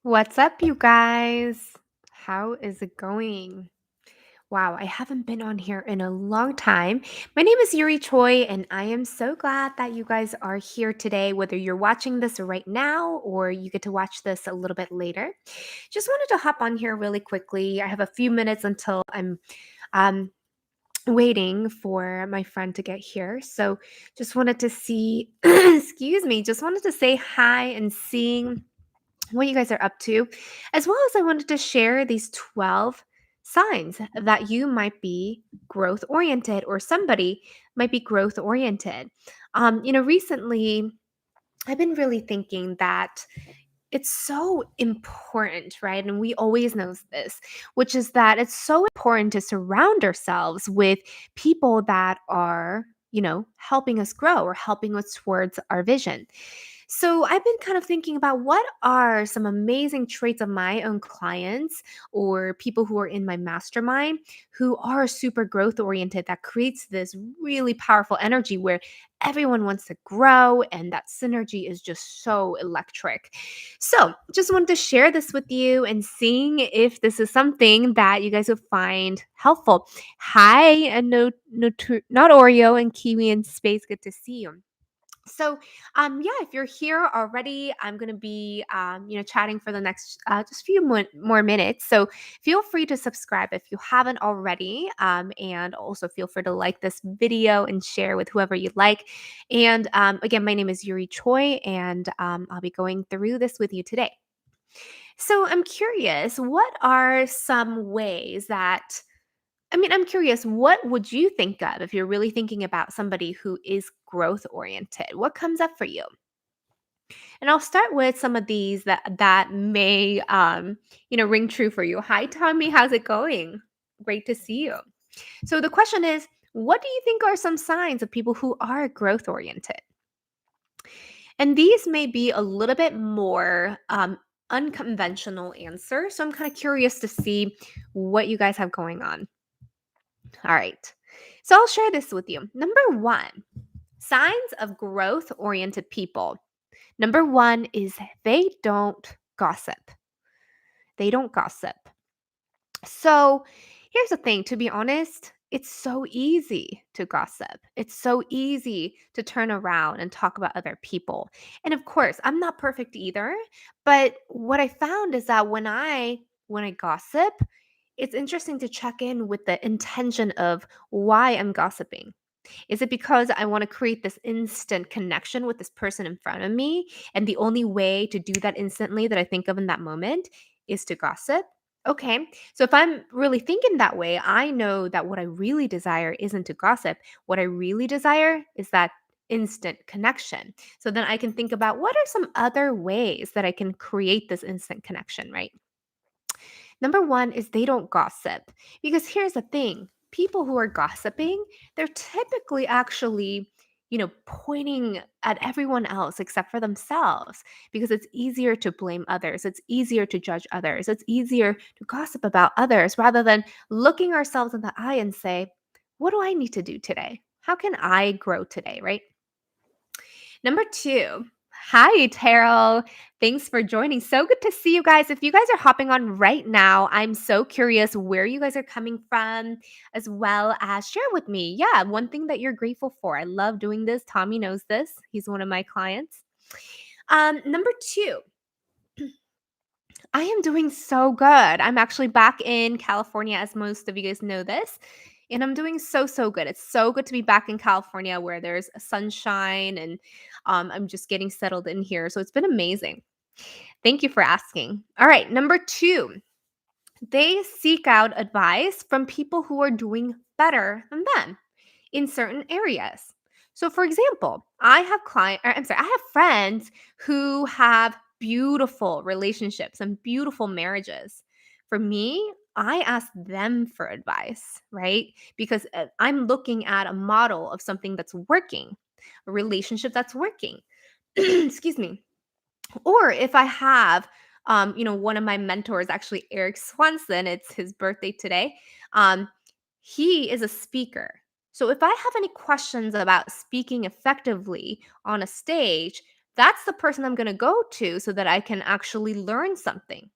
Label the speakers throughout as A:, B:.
A: What's up, you guys? How is it going? Wow, I haven't been on here in a long time. My name is Yuri Choi, and I am so glad that you guys are here today, whether you're watching this right now or you get to watch this a little bit later. Just wanted to hop on here really quickly. I have a few minutes until I'm um, waiting for my friend to get here. So just wanted to see, excuse me, just wanted to say hi and seeing what you guys are up to, as well as I wanted to share these 12 signs that you might be growth oriented or somebody might be growth oriented. Recently I've been really thinking that it's so important, right? And we always know this, which is that it's so important to surround ourselves with people that are, helping us grow or helping us towards our vision. So I've been kind of thinking about what are some amazing traits of my own clients or people who are in my mastermind who are super growth oriented that creates this really powerful energy where everyone wants to grow and that synergy is just so electric. So, just wanted to share this with you and seeing if this is something that you guys would find helpful. Hi, and not Oreo and Kiwi in space. Good to see you. So, yeah, if you're here already, I'm gonna be, chatting for the next just few more minutes. So, feel free to subscribe if you haven't already, and also feel free to like this video and share with whoever you like. And again, my name is Yuri Choi, and I'll be going through this with you today. So, I'm curious, what are some ways that I'm curious, what would you think of if you're really thinking about somebody who is growth oriented? What comes up for you? And I'll start with some of these that may ring true for you. Hi Tommy, how's it going? Great to see you. So the question is, what do you think are some signs of people who are growth oriented? And these may be a little bit more unconventional answer. So I'm kind of curious to see what you guys have going on. All right. So I'll share this with you. Number one, signs of growth oriented people. Number one is they don't gossip. They don't gossip. So here's the thing, to be honest, it's so easy to gossip. It's so easy to turn around and talk about other people. And of course, I'm not perfect either, but what I found is that when I gossip, it's interesting to check in with the intention of why I'm gossiping. Is it because I want to create this instant connection with this person in front of me? And the only way to do that instantly that I think of in that moment is to gossip? Okay. So if I'm really thinking that way, I know that what I really desire isn't to gossip. What I really desire is that instant connection. So then I can think about what are some other ways that I can create this instant connection, right? Number one is they don't gossip. Because here's the thing, people who are gossiping, they're typically actually, pointing at everyone else except for themselves because it's easier to blame others. It's easier to judge others. It's easier to gossip about others rather than looking ourselves in the eye and say, what do I need to do today? How can I grow today, right? Number two, hi, Terrell. Thanks for joining. So good to see you guys. If you guys are hopping on right now, I'm so curious where you guys are coming from, as well as share with me. Yeah, one thing that you're grateful for. I love doing this. Tommy knows this. He's one of my clients. Number two, I am doing so good. I'm actually back in California, as most of you guys know this. And I'm doing so, so good. It's so good to be back in California where there's sunshine and I'm just getting settled in here. So it's been amazing. Thank you for asking. All right. Number two, they seek out advice from people who are doing better than them in certain areas. So for example, I have friends who have beautiful relationships and beautiful marriages. For me, I ask them for advice, right? Because I'm looking at a model of something that's working, a relationship that's working. Excuse me. Or if I have, one of my mentors, actually Eric Swanson, it's his birthday today. Um, he is a speaker. So if I have any questions about speaking effectively on a stage, That's the person I'm going to go to so that I can actually learn something.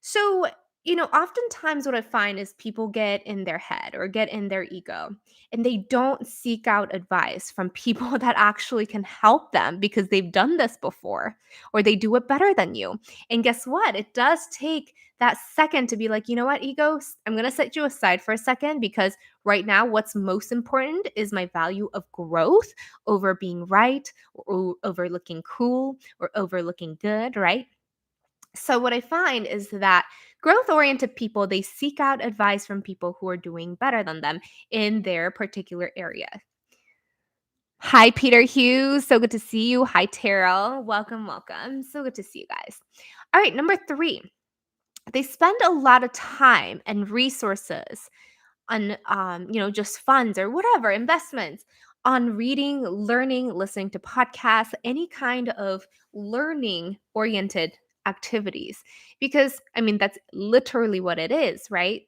A: So, oftentimes what I find is people get in their head or get in their ego and they don't seek out advice from people that actually can help them because they've done this before or they do it better than you. And guess what? It does take that second to be like, you know what, ego, I'm going to set you aside for a second because right now, what's most important is my value of growth over being right or over looking cool or over looking good, right? So what I find is that growth-oriented people, they seek out advice from people who are doing better than them in their particular area. Hi, Peter Hughes. So good to see you. Hi, Terrell. Welcome, welcome. So good to see you guys. All right, number 3. They spend a lot of time and resources on just funds or whatever investments on reading, learning, listening to podcasts, any kind of learning oriented activities, because I mean that's literally what it is, right?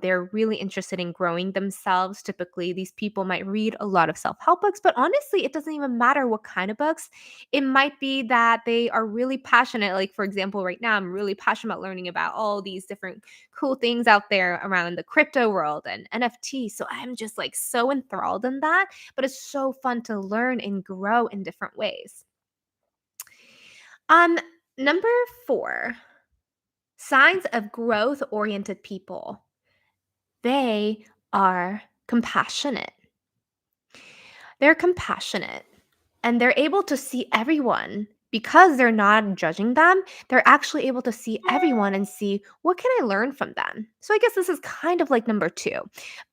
A: They're really interested in growing themselves. Typically these people might read a lot of self-help books, but honestly it doesn't even matter what kind of books. It might be that they are really passionate, like for example right now I'm really passionate about learning about all these different cool things out there around the crypto world and NFT. So I'm just like so enthralled in that, but it's so fun to learn and grow in different ways. Um Number 4, signs of growth oriented people. They are compassionate. They're compassionate. And they're able to see everyone because they're not judging them. They're actually able to see everyone and see what can I learn from them. So I guess this is kind of like number 2.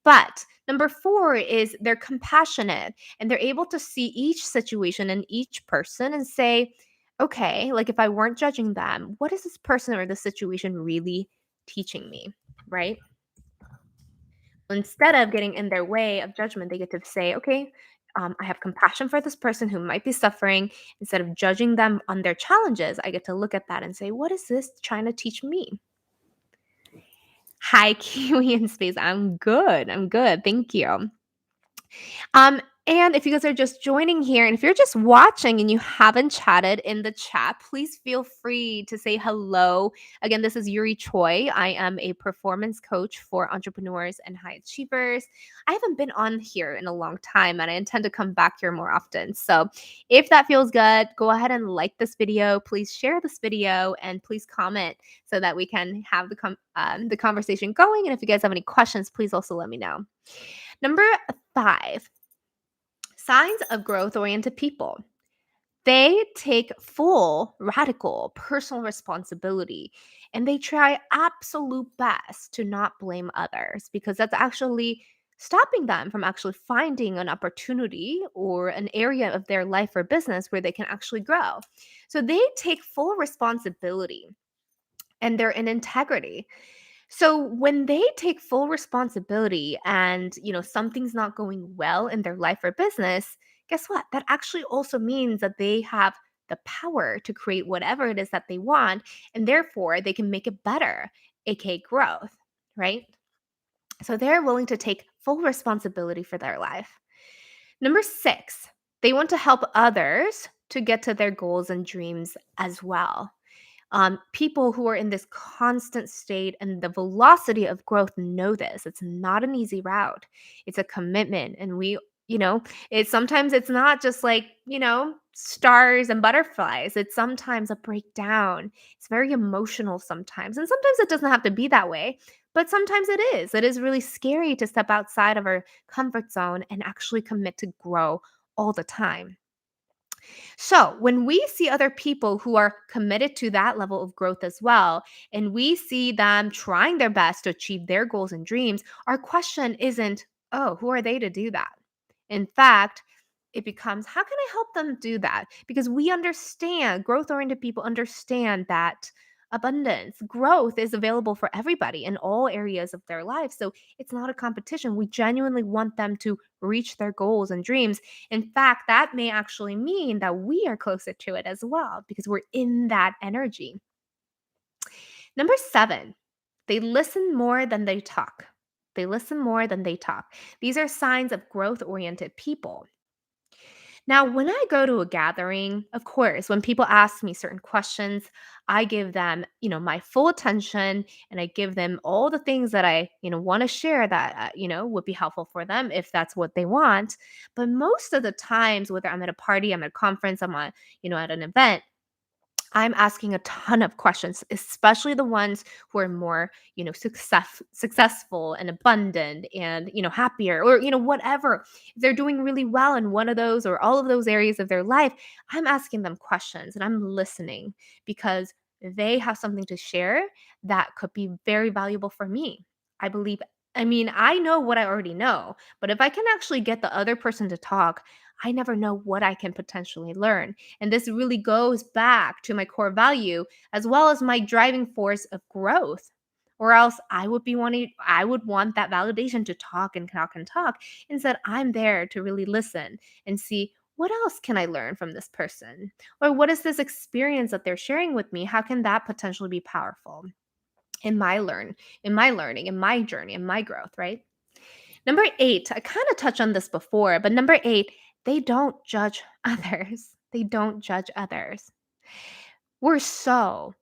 A: But number 4 is they're compassionate and they're able to see each situation and each person and say, okay, like if I weren't judging them, what is this person or this situation really teaching me? Right? Instead of getting in their way of judgment, they get to say, okay, I have compassion for this person who might be suffering. Instead of judging them on their challenges, I get to look at that and say, what is this trying to teach me? Hi, Kiwi in space. I'm good. I'm good. Thank you. And if you guys are just joining here, and if you're just watching and you haven't chatted in the chat, please feel free to say hello. Again, this is Yuri Choi. I am a performance coach for entrepreneurs and high achievers. I haven't been on here in a long time, and I intend to come back here more often. So if that feels good, go ahead and like this video. Please share this video, and please comment so that we can have the conversation going. And if you guys have any questions, please also let me know. Number 5. Signs of growth oriented people. They take full, radical personal responsibility and they try absolute best to not blame others because that's actually stopping them from actually finding an opportunity or an area of their life or business where they can actually grow. So they take full responsibility and they're in integrity. So when they take full responsibility and, something's not going well in their life or business, guess what? That actually also means that they have the power to create whatever it is that they want and therefore they can make it better, aka growth, right? So they're willing to take full responsibility for their life. Number 6, they want to help others to get to their goals and dreams as well. People who are in this constant state and the velocity of growth know this. It's not an easy route. It's a commitment. And it's sometimes it's not just like, stars and butterflies. It's sometimes a breakdown. It's very emotional sometimes. And sometimes it doesn't have to be that way. But sometimes it is. It is really scary to step outside of our comfort zone and actually commit to grow all the time. So, when we see other people who are committed to that level of growth as well, and we see them trying their best to achieve their goals and dreams, our question isn't, oh, who are they to do that? In fact, it becomes, how can I help them do that? Because we understand, growth oriented people understand that abundance, growth is available for everybody in all areas of their life. So it's not a competition. We genuinely want them to reach their goals and dreams. In fact, that may actually mean that we are closer to it as well because we're in that energy. Number 7, they listen more than they talk. They listen more than they talk. These are signs of growth oriented people. Now, when I go to a gathering, of course, when people ask me certain questions, I give them, my full attention and I give them all the things that I, want to share that, would be helpful for them if that's what they want. But most of the times, whether I'm at a party, I'm at a conference, I'm at, at an event, I'm asking a ton of questions, especially the ones who are more, successful and abundant and, happier or, whatever. If they're doing really well in one of those or all of those areas of their life, I'm asking them questions and I'm listening because they have something to share that could be very valuable for me. I believe I know what I already know, but if I can actually get the other person to talk, I never know what I can potentially learn. And this really goes back to my core value as well as my driving force of growth. Or else I would want that validation to talk and talk and talk. Instead, I'm there to really listen and see what else can I learn from this person? Or what is this experience that they're sharing with me? How can that potentially be powerful in my learning, in my journey, in my growth, right? Number 8, I kind of touched on this before, but number 8, they don't judge others. They don't judge others. We're so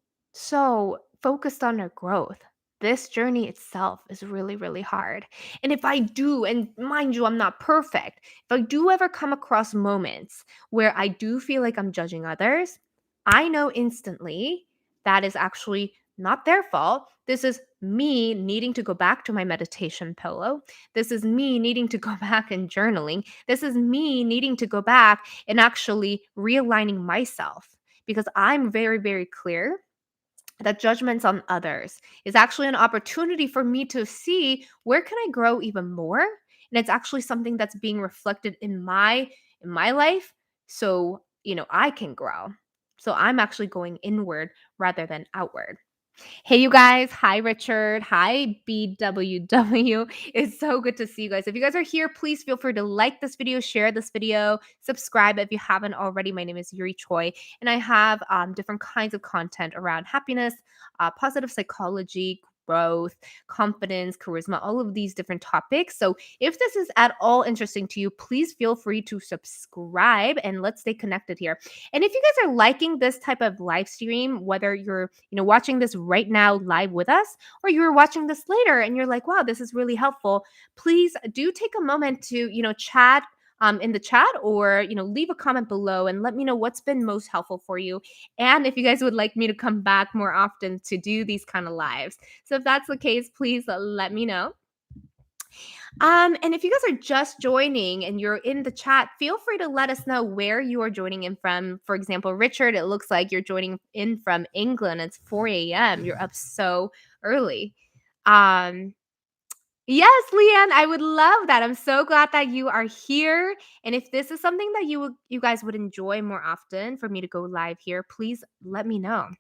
A: focused on our growth. This journey itself is really, really hard. And if I do, and mind you, I'm not perfect, if I do ever come across moments where I do feel like I'm judging others, I know instantly that is actually not their fault. This is me needing to go back to my meditation pillow. This is me needing to go back and journaling. This is me needing to go back and actually realigning myself because I'm very, very clear that judgments on others is actually an opportunity for me to see where can I grow even more, and it's actually something that's being reflected in my life, so I can grow. So I'm actually going inward rather than outward. Hey, you guys. Hi, Richard. Hi, BWW. It's so good to see you guys. If you guys are here, please feel free to like this video, share this video, subscribe if you haven't already. My name is Yuri Choi, and I have different kinds of content around happiness, positive psychology, growth, confidence, charisma, all of these different topics. So if this is at all interesting to you, please feel free to subscribe and let's stay connected here. And if you guys are liking this type of live stream, whether you're, watching this right now live with us, or you're watching this later and you're like, wow, this is really helpful, please do take a moment to, chat in the chat or, leave a comment below and let me know what's been most helpful for you. And if you guys would like me to come back more often to do these kind of lives. So if that's the case, please let me know. And if you guys are just joining and you're in the chat, feel free to let us know where you are joining in from. For example, Richard, it looks like you're joining in from England. It's 4 a.m. You're up so early. Um, yes, Leanne, I would love that. I'm so glad that you are here. And if this is something that you guys would enjoy more often for me to go live here, please let me know.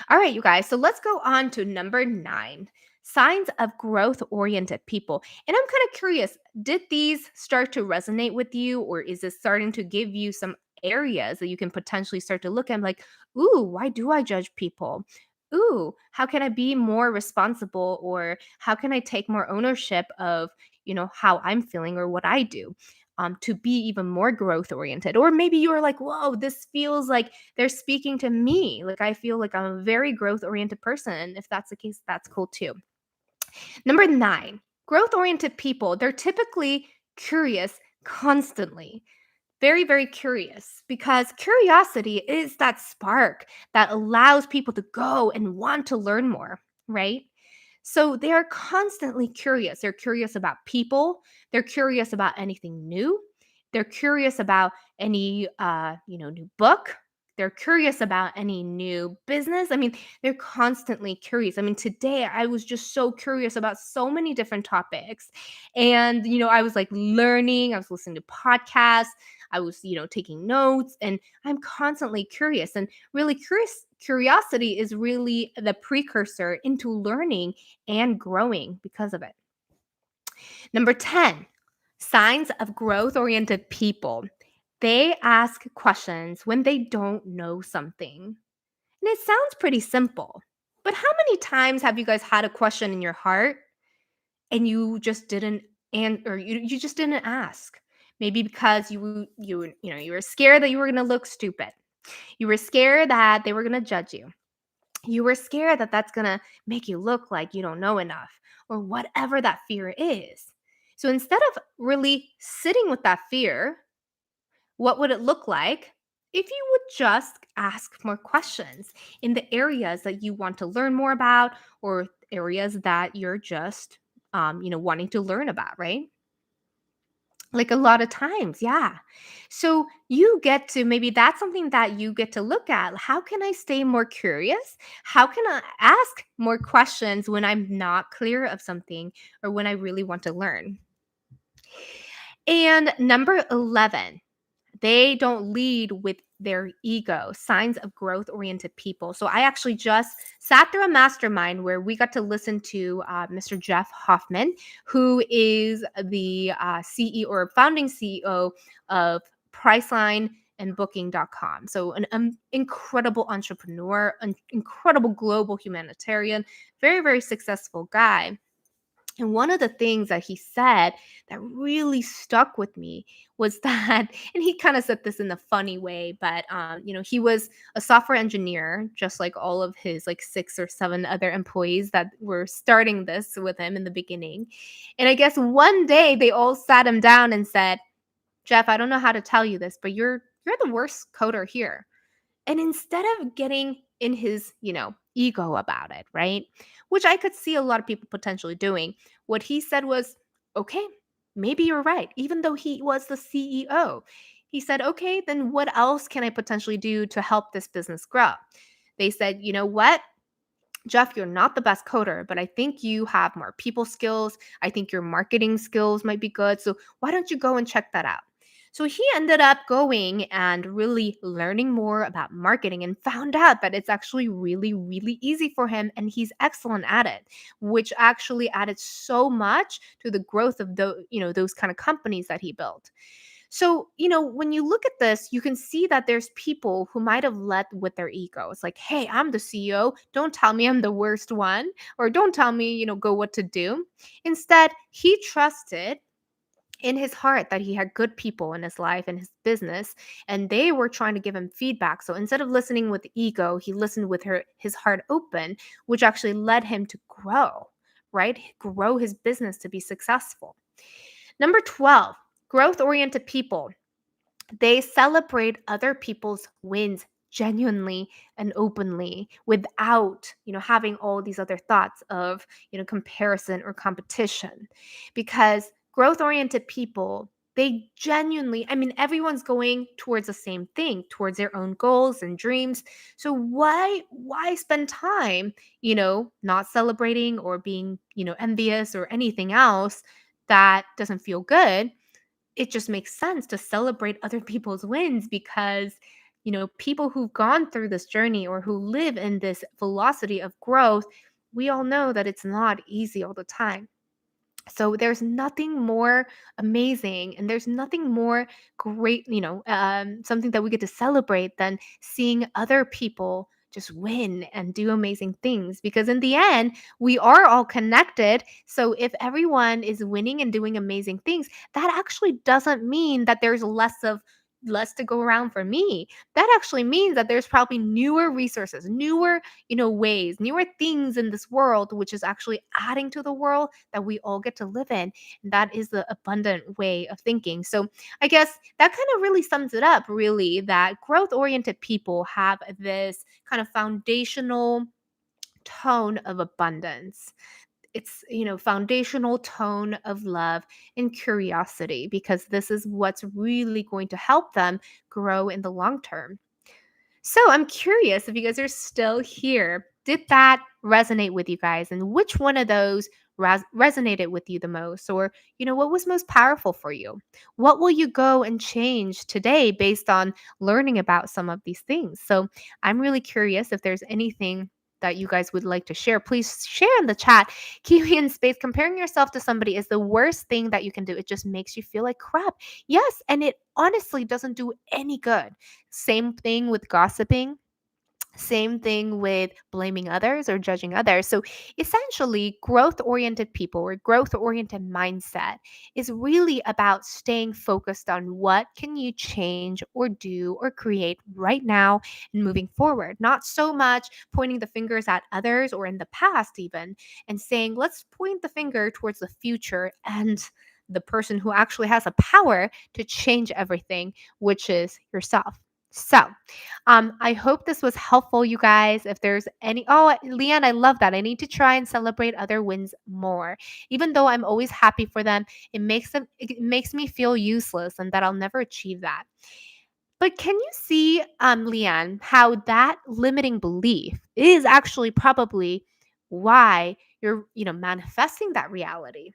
A: All right, you guys. So let's go on to number 9, signs of growth oriented people. And I'm kind of curious, did these start to resonate with you, or is this starting to give you some areas that you can potentially start to look at like, ooh, why do I judge people? Ooh, how can I be more responsible, or how can I take more ownership of, how I'm feeling or what I do? To be even more growth oriented. Or maybe you're like, whoa, this feels like they're speaking to me. Like I feel like I'm a very growth oriented person. If that's the case, that's cool too. Number 9, growth oriented people, they're typically curious constantly. Very, very curious because curiosity is that spark that allows people to go and want to learn more, right? So they are constantly curious. They're curious about people. They're curious about anything new. They're curious about any new book. They're curious about any new business. They're constantly curious. Today I was just so curious about so many different topics. And I was like learning, I was listening to podcasts, I was, taking notes, and I'm constantly curious. And really curiosity is really the precursor into learning and growing because of it. Number 10, signs of growth oriented people. They ask questions when they don't know something. And it sounds pretty simple, but how many times have you guys had a question in your heart and you just didn't, and or you just didn't ask? Maybe because you were scared that you were going to look stupid. You were scared that they were going to judge you. You were scared that that's going to make you look like you don't know enough or whatever that fear is. So instead of really sitting with that fear, what would it look like if you would just ask more questions in the areas that you want to learn more about or areas that you're just wanting to learn about, right? Like a lot of times, yeah. So you get to maybe that's something that you get to look at. How can I stay more curious? How can I ask more questions when I'm not clear of something or when I really want to learn? And number 11, they don't lead with their ego, signs of growth oriented people. So I actually just sat through a mastermind where we got to listen to Mr. Jeff Hoffman, who is the CEO or founding CEO of Priceline and Booking.com. So an incredible entrepreneur, an incredible global humanitarian, very, very successful guy. And one of the things that he said that really stuck with me was that, and he kind of said this in a funny way, but he was a software engineer, just like all of his like 6 or 7 other employees that were starting this with him in the beginning. And I guess one day they all sat him down and said, "Jeff, I don't know how to tell you this, but you're the worst coder here." And instead of getting in his, ego about it, right? Which I could see a lot of people potentially doing, what he said was, okay, maybe you're right. Even though he was the CEO, he said, okay, then what else can I potentially do to help this business grow? They said, you know what? Jeff, you're not the best coder, but I think you have more people skills. I think your marketing skills might be good. So why don't you go and check that out? So he ended up going and really learning more about marketing and found out that it's actually really, really easy for him and he's excellent at it, which actually added so much to the growth of those kind of companies that he built. So, when you look at this, you can see that there's people who might have led with their ego. It's like, hey, I'm the CEO. Don't tell me I'm the worst one, or don't tell me, go what to do. Instead, he trusted in his heart that he had good people in his life and his business, and they were trying to give him feedback. So instead of listening with ego, he listened with his heart open, which actually led him to grow, right? Grow his business to be successful. Number 12, growth oriented people. They celebrate other people's wins genuinely and openly without, having all these other thoughts of, comparison or competition. Because growth-oriented people, they genuinely, I mean, everyone's going towards the same thing, towards their own goals and dreams. So why spend time, not celebrating or being, envious or anything else that doesn't feel good? It just makes sense to celebrate other people's wins because people who've gone through this journey or who live in this velocity of growth, we all know that it's not easy all the time. So there's nothing more amazing and there's nothing more great, something that we get to celebrate than seeing other people just win and do amazing things, because in the end we are all connected. So if everyone is winning and doing amazing things, that actually doesn't mean that there's less to go around for me. That actually means that there's probably newer resources, newer, ways, newer things in this world, which is actually adding to the world that we all get to live in. And that is the abundant way of thinking. So I guess that kind of really sums it up, really, that growth oriented people have this kind of foundational tone of abundance. It's, foundational tone of love and curiosity, because this is what's really going to help them grow in the long term. So I'm curious if you guys are still here. Did that resonate with you guys? And which one of those resonated with you the most? Or, what was most powerful for you? What will you go and change today based on learning about some of these things? So I'm really curious if there's anything that you guys would like to share. Please share in the chat. Kiwi in space, comparing yourself to somebody is the worst thing that you can do. It just makes you feel like crap. Yes, and it honestly doesn't do any good. Same thing with gossiping. Same thing with blaming others or judging others. So essentially, growth oriented people or growth oriented mindset is really about staying focused on what can you change or do or create right now and moving forward. Not so much pointing the fingers at others or in the past even and saying, let's point the finger towards the future and the person who actually has the power to change everything, which is yourself. So, I hope this was helpful, you guys. If there's any, oh, Leanne, I love that. I need to try and celebrate other wins more. Even though I'm always happy for them, it makes me feel useless and that I'll never achieve that. But can you see, Leanne, how that limiting belief is actually probably why you're, manifesting that reality?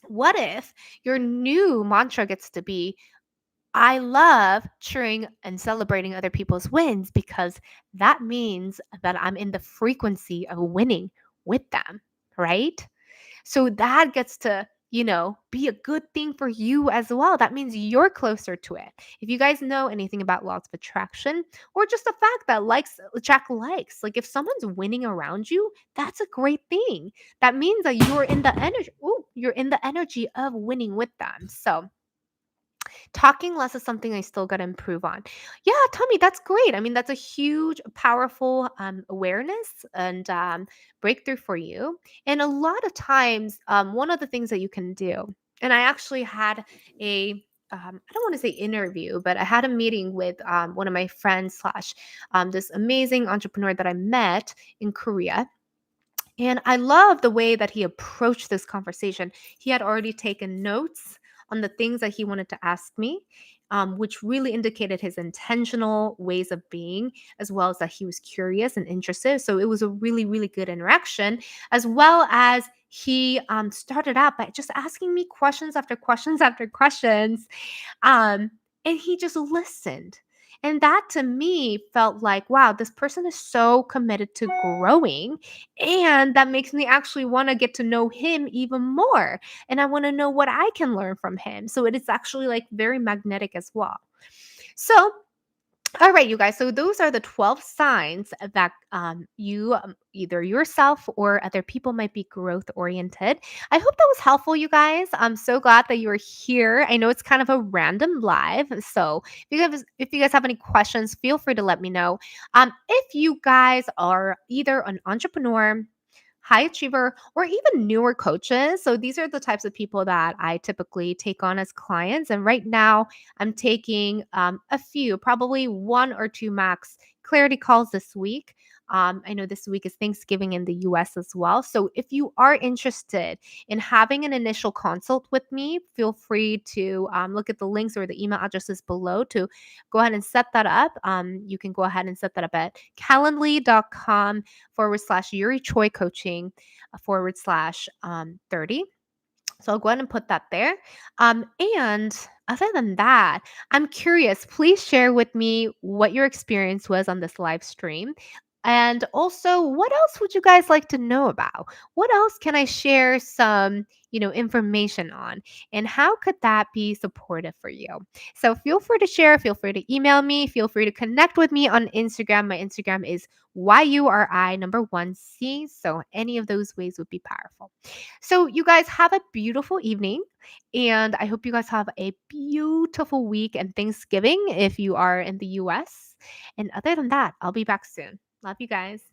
A: What if your new mantra gets to be, I love cheering and celebrating other people's wins because that means that I'm in the frequency of winning with them, right? So that gets to, be a good thing for you as well. That means you're closer to it. If you guys know anything about laws of attraction or just the fact that likes attract likes, like if someone's winning around you, that's a great thing. That means that you're in the energy. Ooh, you're in the energy of winning with them. So talking less is something I still got to improve on. Yeah, Tommy, that's great. I mean, that's a huge, powerful awareness and breakthrough for you. And a lot of times, one of the things that you can do, and I actually had I don't want to say interview, but I had a meeting with one of my friends slash this amazing entrepreneur that I met in Korea, and I love the way that he approached this conversation. He had already taken notes on the things that he wanted to ask me, which really indicated his intentional ways of being, as well as that he was curious and interested. So it was a really, really good interaction, as well as he started out by just asking me questions after questions after questions, um, and he just listened. And that to me felt like, wow, this person is so committed to growing. And that makes me actually want to get to know him even more. And I want to know what I can learn from him. So it is actually like very magnetic as well. So all right, you guys. So those are the 12 signs that you either yourself or other people might be growth oriented. I hope that was helpful, you guys. I'm so glad that you are here. I know it's kind of a random live. So if you guys have any questions, feel free to let me know. If you guys are either an entrepreneur, high achiever, or even newer coaches. So these are the types of people that I typically take on as clients. And right now, I'm taking a few, probably one or two max clarity calls this week. I know this week is Thanksgiving in the US as well. So if you are interested in having an initial consult with me, feel free to look at the links or the email addresses below to go ahead and set that up. You can go ahead and set that up at calendly.com/, Yuri Choi coaching / 30. So I'll go ahead and put that there. And other than that, I'm curious, please share with me what your experience was on this live stream. And also, what else would you guys like to know about? What else can I share some, information on? And how could that be supportive for you? So feel free to share, feel free to email me, feel free to connect with me on Instagram. My Instagram is YURI1C. So any of those ways would be powerful. So, you guys have a beautiful evening, and I hope you guys have a beautiful week and Thanksgiving if you are in the US. And other than that, I'll be back soon. Love you guys.